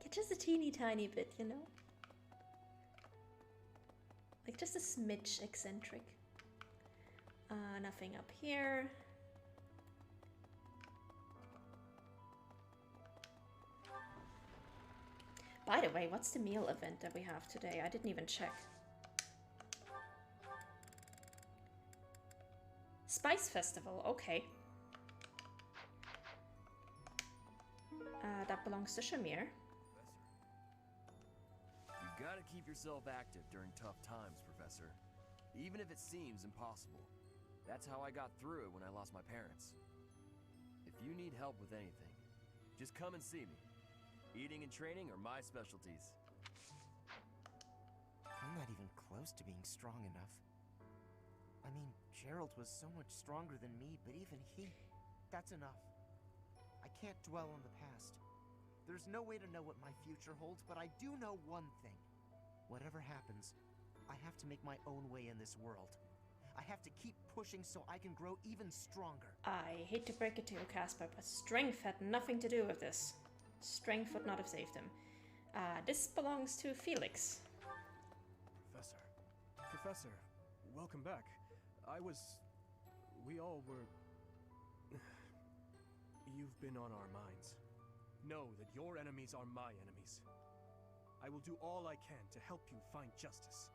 Just a teeny tiny bit, you know? Like just a smidge eccentric. Nothing up here. By the way, what's the meal event that we have today? I didn't even check. Spice Festival, okay. That belongs to Shamir. You gotta keep yourself active during tough times, Professor. Even if it seems impossible. That's how I got through it when I lost my parents. If you need help with anything, just come and see me. Eating and training are my specialties. I'm not even close to being strong enough. I mean, Gerald was so much stronger than me, but even he... That's enough. I can't dwell on the past. There's no way to know what my future holds, but I do know one thing. Whatever happens, I have to make my own way in this world. I have to keep pushing so I can grow even stronger. I hate to break it to you, Casper, but strength had nothing to do with this. Strength would not have saved him. This belongs to Felix. Professor, welcome back. We all were... You've been on our minds. Know that your enemies are my enemies. I will do all I can to help you find justice.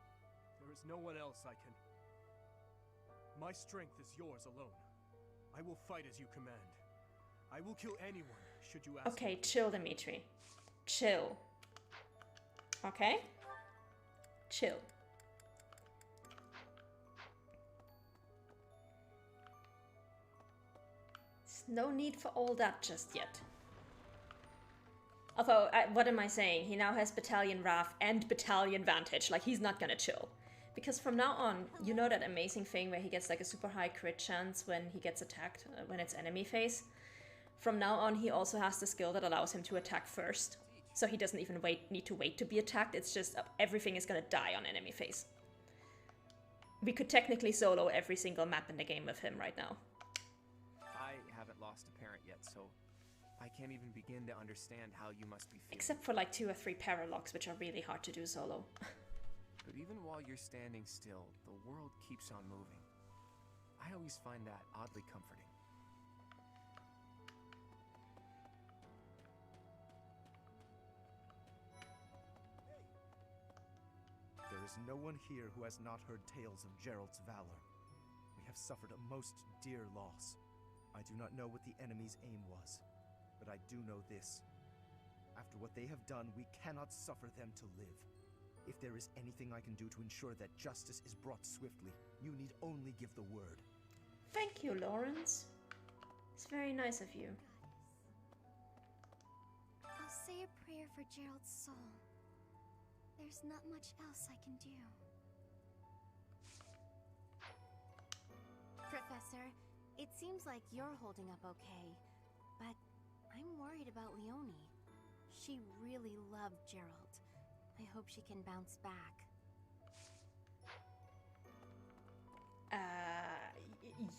There is no one else I can... My strength is yours alone. I will fight as you command. I will kill anyone, should you ask. Okay, chill, Dimitri. Chill. Okay? Chill. There's no need for all that just yet. Although, what am I saying? He now has Battalion Wrath and Battalion Vantage. Like, he's not gonna chill. Because from now on, you know that amazing thing where he gets like a super high crit chance when he gets attacked, when it's enemy phase? From now on, he also has the skill that allows him to attack first. So he doesn't even need to wait to be attacked. It's just everything is gonna die on enemy phase. We could technically solo every single map in the game with him right now. I haven't lost a parent yet, so I can't even begin to understand how you must be feeling. Except for like 2 or 3 paralogues, which are really hard to do solo. But even while you're standing still, the world keeps on moving. I always find that oddly comforting. There is no one here who has not heard tales of Gerald's valor. We have suffered a most dear loss. I do not know what the enemy's aim was, but I do know this. After what they have done, we cannot suffer them to live. If there is anything I can do to ensure that justice is brought swiftly, you need only give the word. Thank you, Lawrence. It's very nice of you. I'll say a prayer for Gerald's soul. There's not much else I can do. Professor, it seems like you're holding up okay, but I'm worried about Leonie. She really loved Gerald. I hope she can bounce back.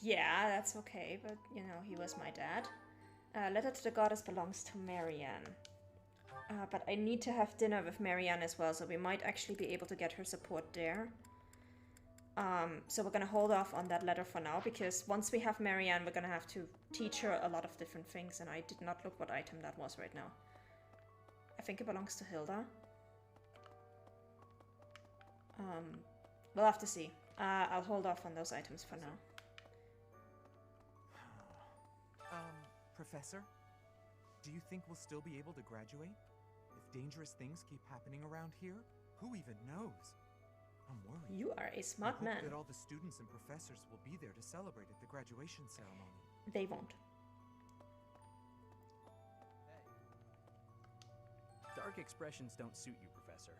Yeah, that's okay, but you know, he was my dad. Letter to the Goddess belongs to Marianne. But I need to have dinner with Marianne as well, so we might actually be able to get her support there. So we're gonna hold off on that letter for now, because once we have Marianne, we're gonna have to teach her a lot of different things, and I did not look what item that was right now. I think it belongs to Hilda. We'll have to see. I'll hold off on those items for now. Professor? Do you think we'll still be able to graduate? If dangerous things keep happening around here, who even knows? I'm worried. You are a smart I hope man. that all the students and professors will be there to celebrate at the graduation ceremony. They won't. Dark expressions don't suit you, Professor.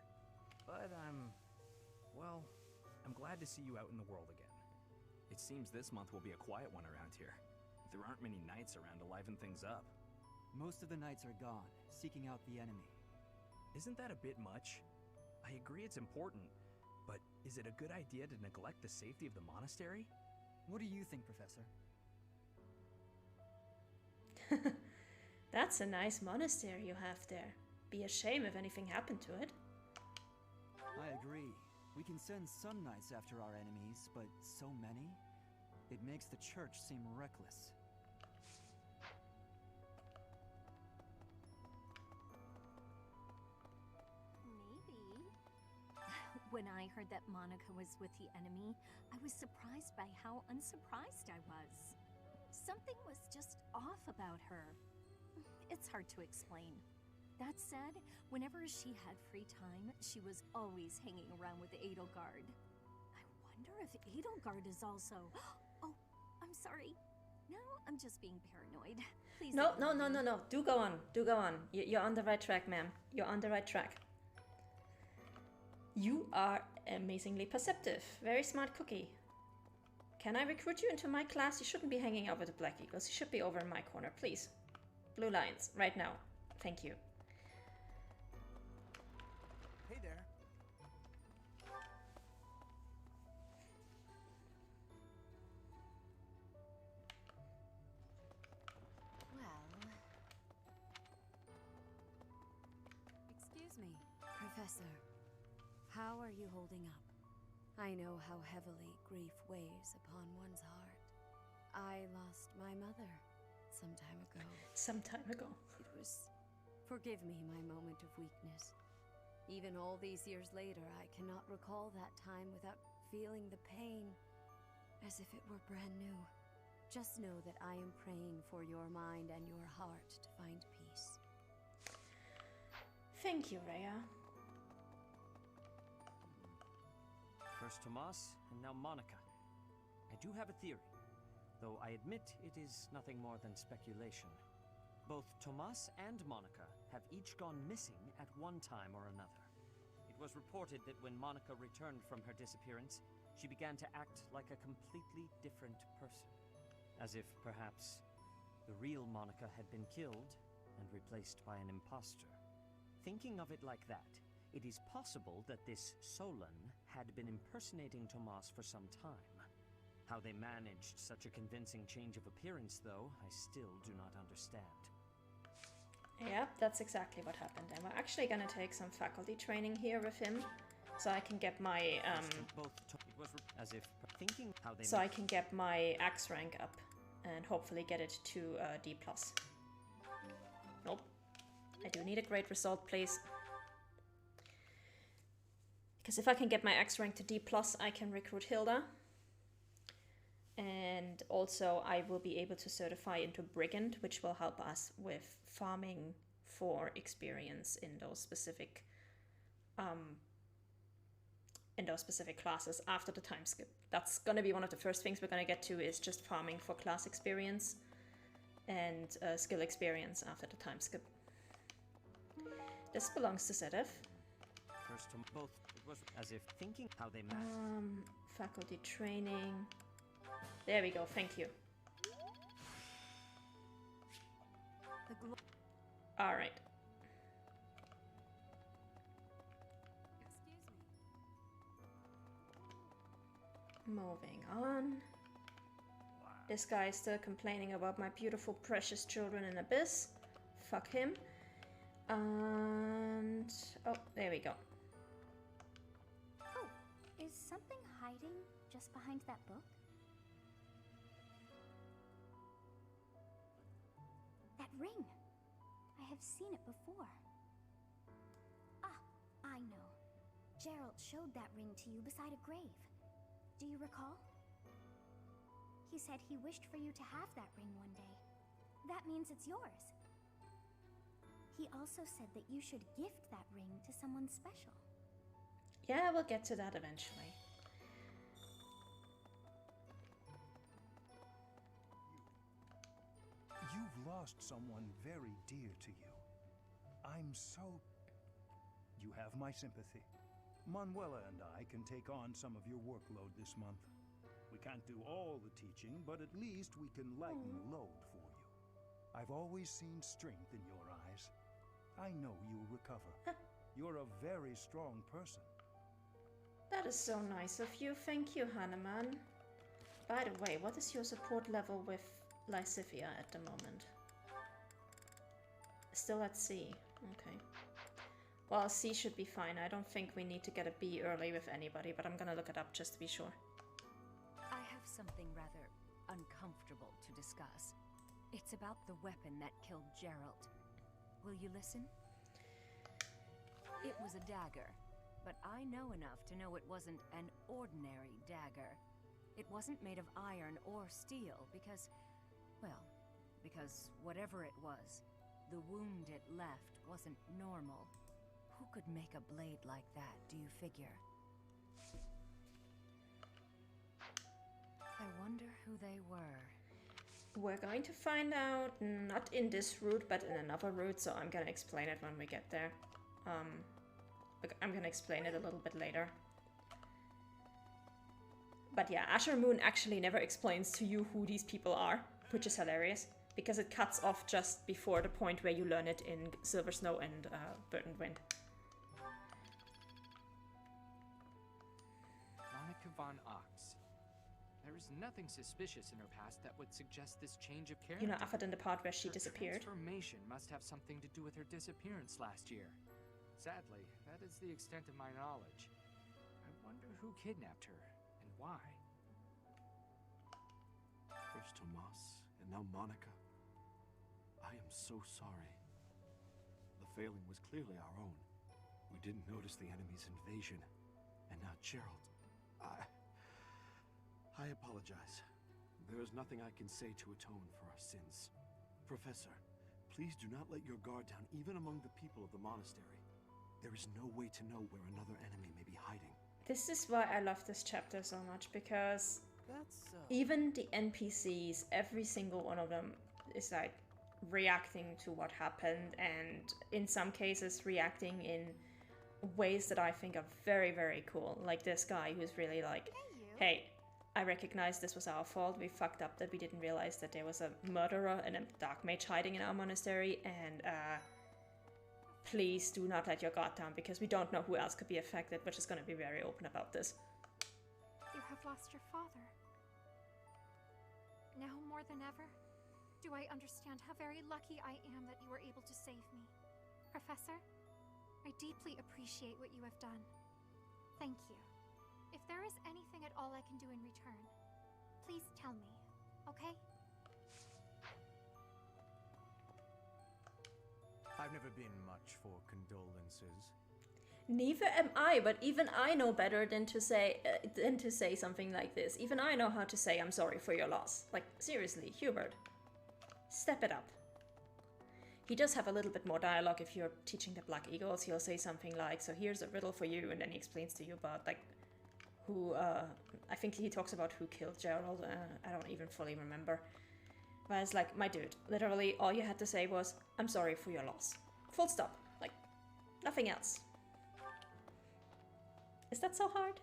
But well, I'm glad to see you out in the world again. It seems this month will be a quiet one around here. There aren't many knights around to liven things up. Most of the knights are gone, seeking out the enemy. Isn't that a bit much? I agree it's important, but is it a good idea to neglect the safety of the monastery? What do you think, Professor? That's a nice monastery you have there. be a shame if anything happened to it. I agree. We can send some knights after our enemies, but so many? It makes the church seem reckless. Maybe. When I heard that Monica was with the enemy, I was surprised by how unsurprised I was. Something was just off about her. It's hard to explain. That said, whenever she had free time, she was always hanging around with Edelgard. I wonder if Edelgard is also... Oh, I'm sorry. No, I'm just being paranoid. Please. No. Do go on. Do go on. You're on the right track, ma'am. You're on the right track. You are amazingly perceptive. Very smart cookie. Can I recruit you into my class? You shouldn't be hanging out with the Black Eagles. You should be over in my corner, please. Blue lines, right now. Thank you. Hey there. Well... Excuse me, Professor. How are you holding up? I know how heavily grief weighs upon one's heart. I lost my mother some time ago. Some time ago. It was... Forgive me my moment of weakness. Even all these years later, I cannot recall that time without feeling the pain as if it were brand new. Just know that I am praying for your mind and your heart to find peace. Thank you, Rhea. First Tomas, and now Monica. I do have a theory, though I admit it is nothing more than speculation. Both Tomas and Monica have each gone missing at one time or another. It was reported that when Monica returned from her disappearance, she began to act like a completely different person. As if, perhaps, the real Monica had been killed and replaced by an imposter. Thinking of it like that, it is possible that this Solon had been impersonating Tomas for some time. How they managed such a convincing change of appearance, though, I still do not understand. Yeah, that's exactly what happened. And we're actually gonna take some faculty training here with him, so I can get my I can get my Axe rank up and hopefully get it to D+. Nope. I do need a great result, please. Because if I can get my Axe rank to D+, I can recruit Hilda. And also I will be able to certify into Brigand, which will help us with farming for experience in those specific classes after the time skip. That's gonna be one of the first things we're gonna get to, is just farming for class experience and skill experience after the time skip. This belongs to Sedef. First to both, it was as if thinking how they met. Faculty training. There we go, thank you. Alright. Moving on. This guy is still complaining about my beautiful, precious children in Abyss. Fuck him. And... oh, there we go. Oh, is something hiding just behind that book? That ring! I have seen it before. Ah, I know. Gerald showed that ring to you beside a grave. Do you recall? He said he wished for you to have that ring one day. That means it's yours. He also said that you should gift that ring to someone special. Yeah, we'll get to that eventually. You've lost someone very dear to you. I'm so... You have my sympathy. Manuela and I can take on some of your workload this month. We can't do all the teaching, but at least we can lighten the load for you. I've always seen strength in your eyes. I know you'll recover. You're a very strong person. That is so nice of you. Thank you, Hanuman. By the way, what is your support level with Lysithia at the moment? Still at C. Okay. Well, C should be fine. I don't think we need to get a B early with anybody, but I'm gonna look it up just to be sure. I have something rather uncomfortable to discuss. It's about the weapon that killed Gerald. Will you listen? It was a dagger, but I know enough to know it wasn't an ordinary dagger. It wasn't made of iron or steel because, well, because whatever it was, the wound it left wasn't normal. Who could make a blade like that, do you figure? I wonder who they were. We're going to find out, not in this route, but in another route, so I'm gonna explain it when we get there. I'm gonna explain it a little bit later. But yeah, Azure Moon actually never explains to you who these people are, which is hilarious, because it cuts off just before the point where you learn it in Silver Snow and Burnt Wind. Monica von Ox. There is nothing suspicious in her past that would suggest this change of character. You know, other than the part where she Her disappeared. transformation must have something to do with her disappearance last year. Sadly, that is the extent of my knowledge. I wonder who kidnapped her and why. First Tomas, and now Monica. I am so sorry. The failing was clearly our own. We didn't notice the enemy's invasion. And now Gerald. I apologize. There is nothing I can say to atone for our sins. Professor, please do not let your guard down even among the people of the monastery. There is no way to know where another enemy may be hiding. This is why I love this chapter so much, because even the NPCs, every single one of them is like reacting to what happened, and in some cases reacting in ways that I think are very, very cool. Like this guy who's really like, hey, I recognize this was our fault. We fucked up that we didn't realize that there was a murderer and a dark mage hiding in our monastery, and please do not let your guard down, because we don't know who else could be affected. We're just going to be very open about this. You have lost your father. Now more than ever, do I understand how very lucky I am that you were able to save me. Professor, I deeply appreciate what you have done. Thank you. If there is anything at all I can do in return, please tell me, okay? I've never been much for condolences. Neither am I, but even I know better than to say something like this. Even I know how to say I'm sorry for your loss. Like, seriously, Hubert, step it up. He does have a little bit more dialogue if you're teaching the Black Eagles. He'll say something like, so here's a riddle for you, and then he explains to you about, like, who, I think he talks about who killed Gerald. I don't even fully remember. But it's like, my dude, literally all you had to say was, I'm sorry for your loss. Full stop. Like, nothing else. Is that so hard?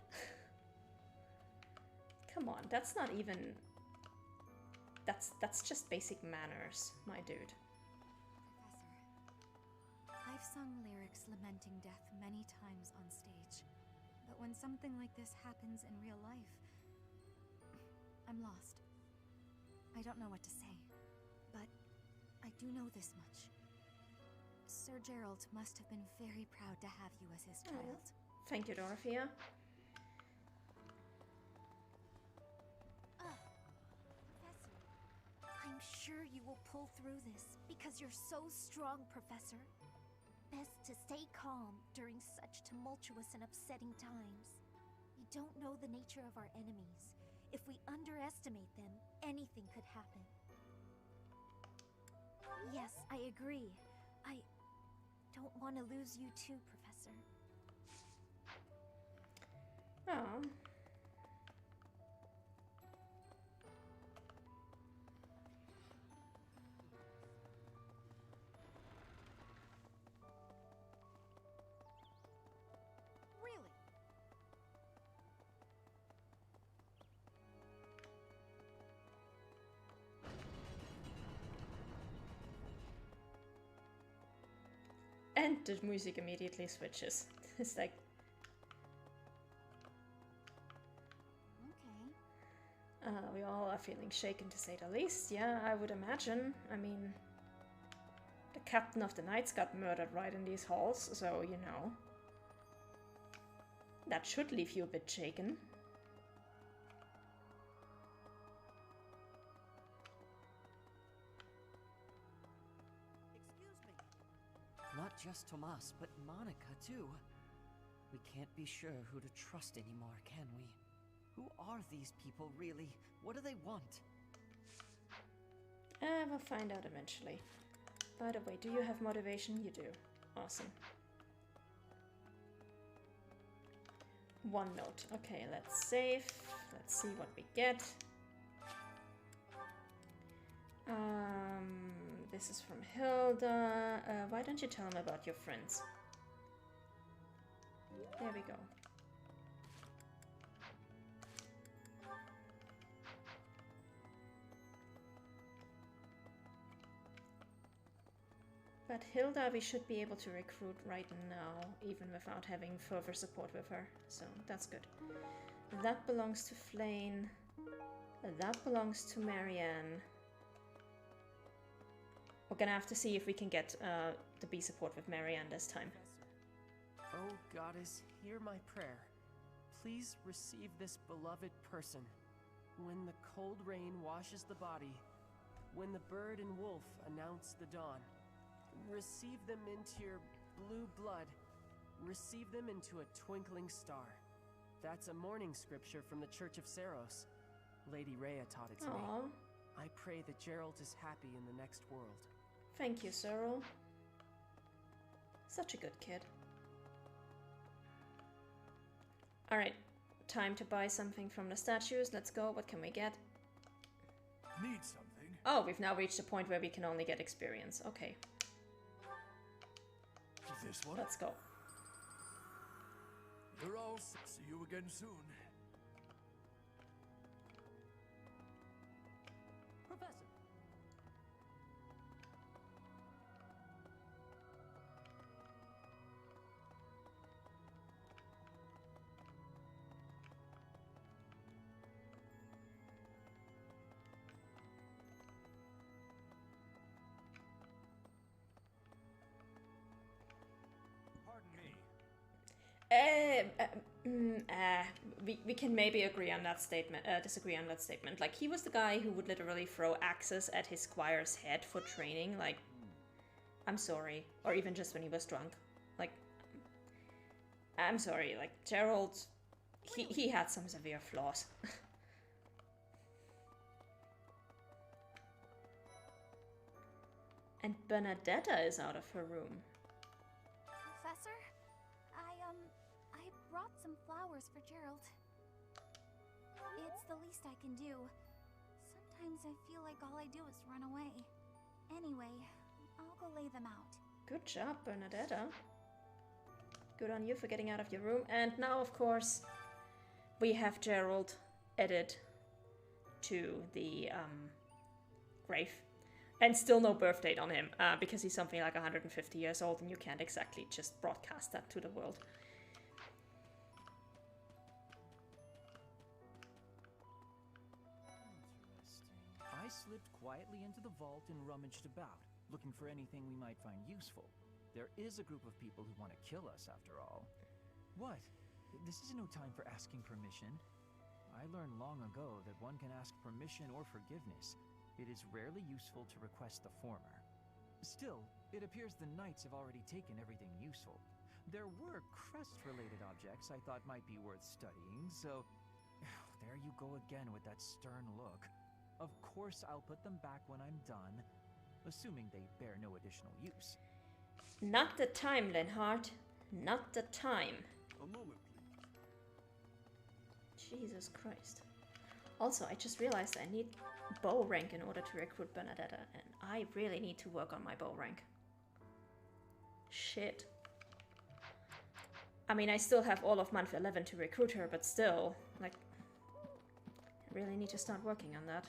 Come on, that's not even... That's just basic manners, my dude. Professor, I've sung lyrics lamenting death many times on stage. But when something like this happens in real life, I'm lost. I don't know what to say, but I do know this much. Sir Gerald must have been very proud to have you as his child. Thank you, Dorothea. Professor, I'm sure you will pull through this because you're so strong, Professor. Best to stay calm during such tumultuous and upsetting times. We don't know the nature of our enemies. If we underestimate them, anything could happen. Yes, I agree. I don't want to lose you too, Professor. Oh. Really? And the music immediately switches. It's like... we all are feeling shaken, to say the least. Yeah, I would imagine. I mean, the captain of the knights got murdered right in these halls, so you know. That should leave you a bit shaken. Not just Tomas, but Monica, too. We can't be sure who to trust anymore, can we? Who are these people, really? What do they want? We'll find out eventually. By the way, do you have motivation? You do. Awesome. One note. Okay, let's save. Let's see what we get. This is from Hilda. Why don't you tell him about your friends? There we go. But Hilda we should be able to recruit right now, even without having further support with her. So that's good. That belongs to Flane. That belongs to Marianne. We're gonna have to see if we can get the B support with Marianne this time. Oh, Goddess, hear my prayer. Please receive this beloved person. When the cold rain washes the body, when the bird and wolf announce the dawn, receive them into your blue blood. Receive them into a twinkling star. That's a morning scripture from the Church of Saros. Lady Rhea taught it to me. I pray that Geralt is happy in the next world. Thank you, Cyril. Such a good kid. Alright, time to buy something from the statues. Let's go. What can we get? Need something? Oh, we've now reached the point where we can only get experience. Okay. This one? Let's go. You're all set. See you again soon. Professor. We can maybe agree on that statement, disagree on that statement. Like, he was the guy who would literally throw axes at his squire's head for training. Like, I'm sorry. Or even just when he was drunk. Like, I'm sorry. Like, Gerald, he had some severe flaws. And Bernadetta is out of her room. Professor, I brought some flowers for Gerald. It's the least I can do. Sometimes I feel like all I do is run away. Anyway, I'll go lay them out. Good job, Bernadetta. Good on you for getting out of your room. And now, of course, we have Gerald added to the grave. And still no birth date on him, because he's something like 150 years old and you can't exactly just broadcast that to the world. I slipped quietly into the vault and rummaged about, looking for anything we might find useful. There is a group of people who want to kill us, after all. What? This is no time for asking permission. I learned long ago that one can ask permission or forgiveness. It is rarely useful to request the former. Still, it appears the knights have already taken everything useful. There were crest-related objects I thought might be worth studying, so... There you go again with that stern look. Of course I'll put them back when I'm done, assuming they bear no additional use. Not the time, Lenhart. Not the time. A moment, please. Jesus Christ. Also, I just realized I need bow rank in order to recruit Bernadetta, and I really need to work on my bow rank. Shit. I mean, I still have all of month 11 to recruit her, but still, like, I really need to start working on that.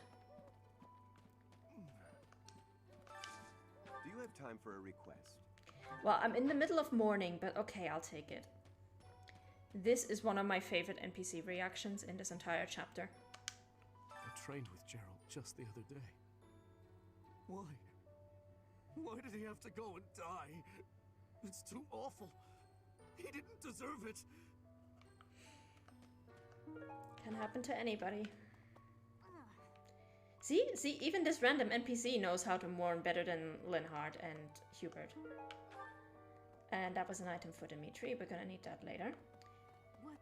Do you have time for a request? Well, I'm in the middle of mourning, but okay, I'll take it. This is one of my favorite NPC reactions in this entire chapter. I trained with Gerald just the other day. Why? Why did he have to go and die? It's too awful. He didn't deserve it. Can happen to anybody. See, even this random NPC knows how to mourn better than Linhardt and Hubert. And that was an item for Dimitri. We're gonna need that later. What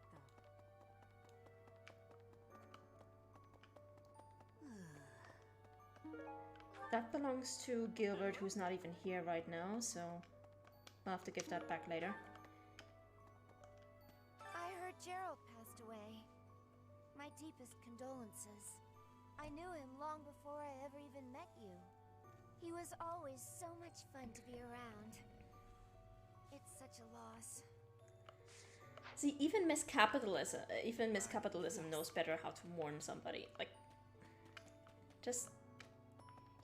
the? That belongs to Gilbert, who's not even here right now, so we'll have to give that back later. I heard Gerald passed away. My deepest condolences. I knew him long before I ever even met you. He was always so much fun to be around. It's such a loss. See, even Miss Capitalism knows better how to mourn somebody. Like, just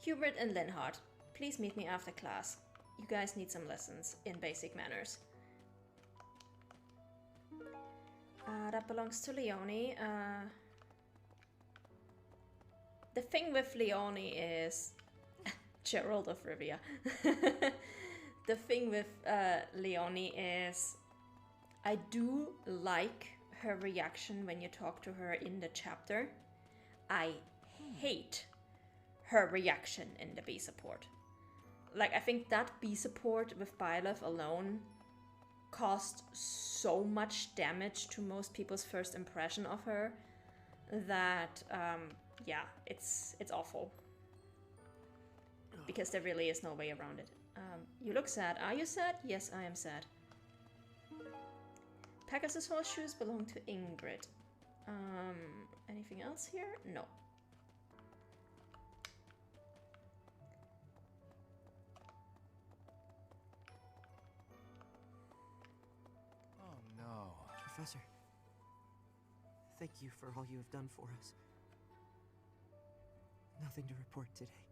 Hubert and Linhardt, please meet me after class. You guys need some lessons in basic manners. That belongs to Leonie. The thing with Leonie is Gerald of Rivia. The thing with Leonie is I do like her reaction when you talk to her in the chapter. I hate her reaction in the B support. Like, I think that B support with Byleth alone caused so much damage to most people's first impression of her that yeah, it's awful. Because there really is no way around it. You look sad. Are you sad? Yes, I am sad. Pegasus horseshoes belong to Ingrid. Anything else here? No. Oh no. Professor, thank you for all you have done for us. Nothing to report today.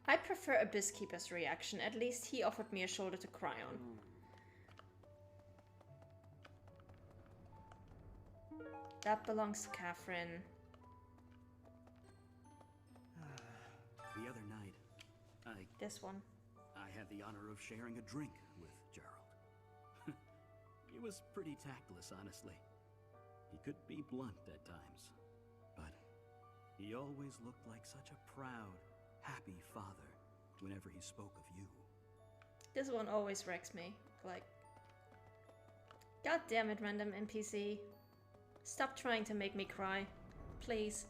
I prefer Abysskeeper's reaction. At least he offered me a shoulder to cry on. That belongs to Catherine. The other night, This one. I had the honor of sharing a drink with Gerald. He was pretty tactless, honestly. He could be blunt at times, but he always looked like such a proud, happy father whenever he spoke of you. This one always wrecks me. Like, god damn it, random NPC. Stop trying to make me cry. Please.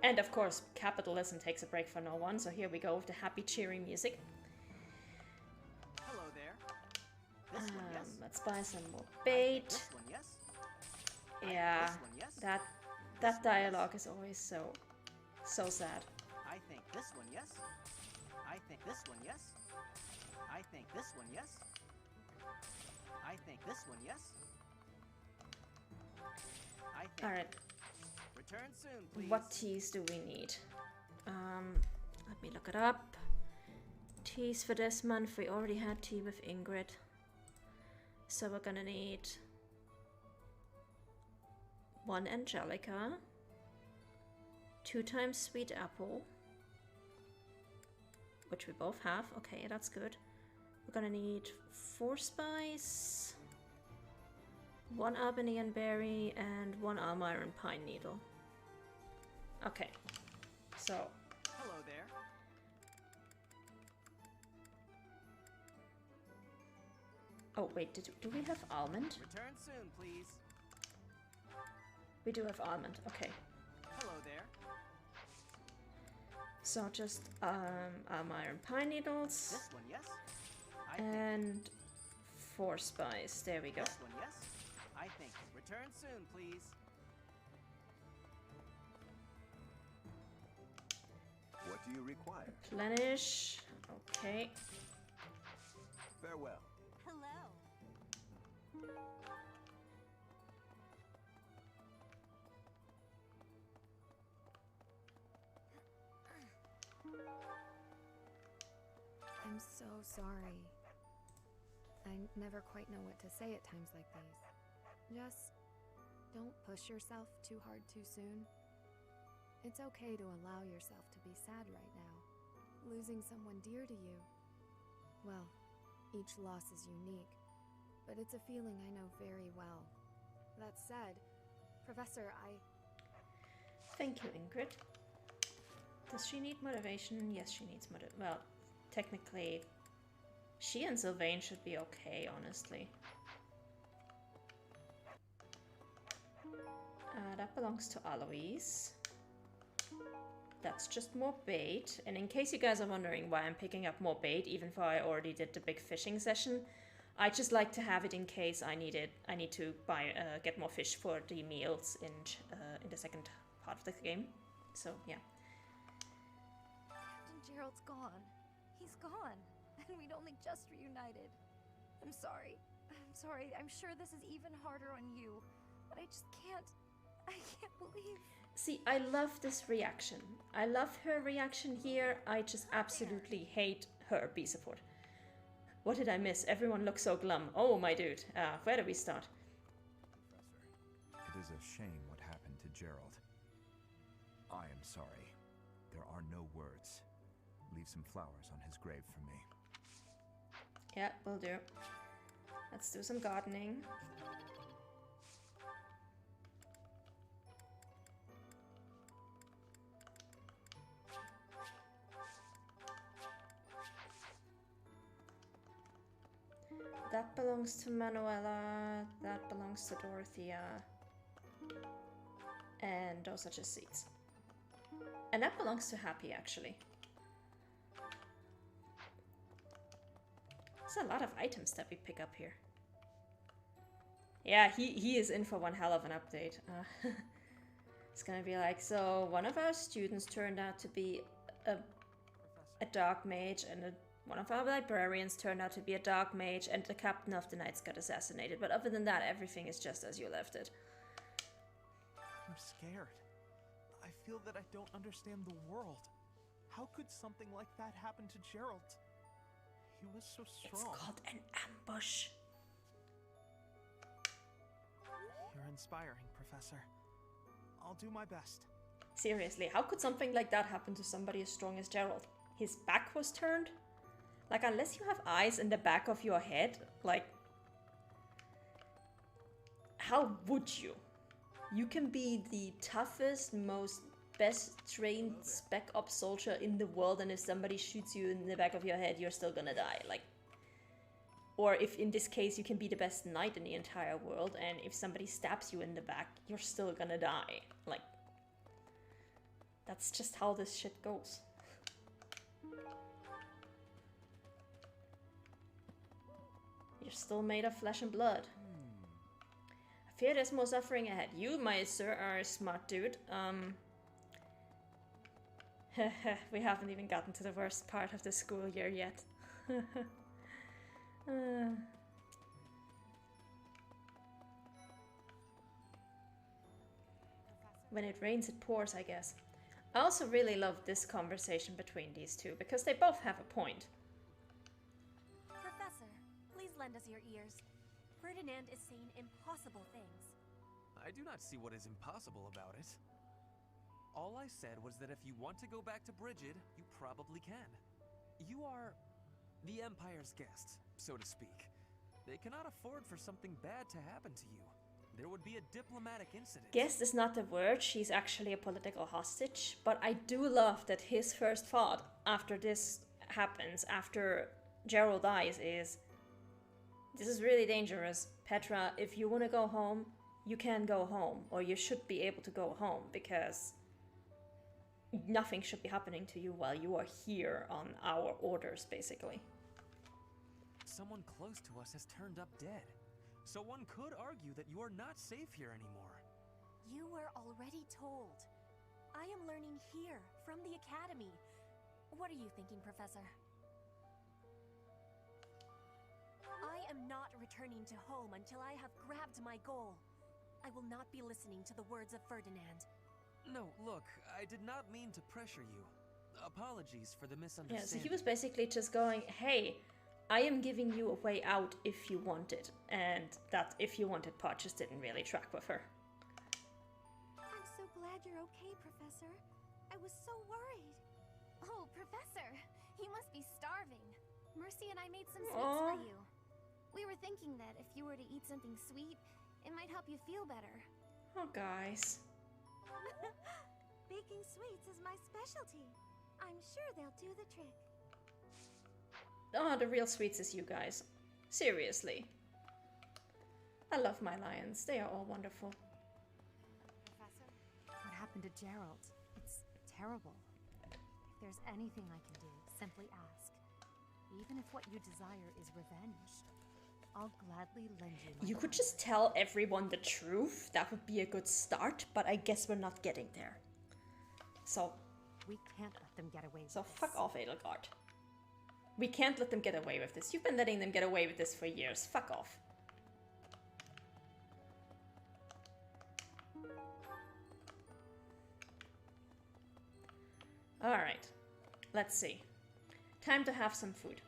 And of course, capitalism takes a break for no one, so here we go with the happy, cheery music. Hello there. This one, yes. Let's buy some more bait. This one, yes. Yeah, This one, yes. that dialogue is always so sad. I think this one, yes. I think this one, yes. I think this one, yes. I think this one, yes. I think. All right. Return soon, please. What teas do we need? Let me look it up. Teas for this month. We already had tea with Ingrid. So we're gonna need 1 Angelica, 2 times sweet apple, which we both have. Okay, that's good. We're gonna need 4 spice, 1 Albanian berry, and 1 Almiron pine needle. Okay, so. Hello there. Oh wait, do we have almond? Return soon, please. We do have almond. Okay. Hello there. So just Almiron pine needles. This one, yes. And 4 spice. There we go. This one, yes. I think. Return soon, please. What do you require? Replenish. Okay. Farewell. Hello. I'm so sorry. I never quite know what to say at times like these. Just don't push yourself too hard too soon. It's okay to allow yourself to be sad right now. Losing someone dear to you. Well, each loss is unique, but it's a feeling I know very well. That said, Professor, Thank you, Ingrid. Does she need motivation? Yes, she needs well, technically, she and Sylvain should be okay, honestly. That belongs to Alois. That's just more bait. And in case you guys are wondering why I'm picking up more bait, even though I already did the big fishing session, I just like to have it in case I need it. I need to buy, get more fish for the meals in the second part of the game. So yeah. Captain Gerald's gone. He's gone. And we'd only just reunited. I'm sorry. I'm sorry. I'm sure this is even harder on you. But I just can't. I can't believe. See, I love this reaction. I love her reaction here. I just absolutely hate her B support. What did I miss? Everyone looks so glum. Oh, my dude. Where do we start? Professor, it is a shame what happened to Gerald. I am sorry. There are no words. Leave some flowers on his grave for me. Yeah, will do. Let's do some gardening. That belongs to Manuela, that belongs to Dorothea, and those are just seeds. And that belongs to Happy, actually. There's a lot of items that we pick up here. Yeah, he is in for one hell of an update. It's gonna be like, so one of our students turned out to be a dark mage, and one of our librarians turned out to be a dark mage, and the captain of the knights got assassinated. But other than that, everything is just as you left it. I'm scared. I feel that I don't understand the world. How could something like that happen to Gerald? He was so strong. It's called an ambush. You're inspiring, Professor. I'll do my best. Seriously, how could something like that happen to somebody as strong as Gerald? His back was turned? Like, unless you have eyes in the back of your head, like, how would you? You can be the toughest, most best trained spec op soldier in the world, and if somebody shoots you in the back of your head, you're still gonna die. Like, or if in this case you can be the best knight in the entire world, and if somebody stabs you in the back, you're still gonna die. Like, that's just how this shit goes. You're still made of flesh and blood. I fear there's more suffering ahead. You, my sir, are a smart dude. We haven't even gotten to the worst part of the school year yet. When it rains, it pours, I guess. I also really love this conversation between these two, because they both have a point. Professor, please lend us your ears. Ferdinand is saying impossible things. I do not see what is impossible about it. All I said was that if you want to go back to Brigid, you probably can. You are the Empire's guest, so to speak. They cannot afford for something bad to happen to you. There would be a diplomatic incident. Guest is not the word, she's actually a political hostage. But I do love that his first thought after this happens, after Gerald dies, is this is really dangerous. Petra, if you want to go home, you can go home. Or you should be able to go home, because nothing should be happening to you while you are here on our orders, basically. Someone close to us has turned up dead. So one could argue that you are not safe here anymore. You were already told. I am learning here, from the Academy. What are you thinking, Professor? I am not returning to home until I have grabbed my goal. I will not be listening to the words of Ferdinand. No, look, I did not mean to pressure you. Apologies for the misunderstanding. Yeah, so he was basically just going, hey, I am giving you a way out if you want it, and that if you wanted part just didn't really track with her. I'm so glad you're okay, Professor. I was so worried. Oh, Professor, he must be starving. Mercy and I made some sweets Aw. for you. We were thinking that if you were to eat something sweet, it might help you feel better. Oh, guys. Baking sweets is my specialty. I'm sure they'll do the trick. Oh, the real sweets is you guys. Seriously. I love my lions. They are all wonderful. Professor, what happened to Gerald? It's terrible. If there's anything I can do, simply ask. Even if what you desire is revenge, I'll gladly lend you my You could life. just tell everyone the truth. That would be a good start, but I guess we're not getting there. So, we can't let them get away with so this. fuck off, Edelgard. We can't let them get away with this. You've been letting them get away with this for years. Fuck off. Alright. Let's see. Time to have some food.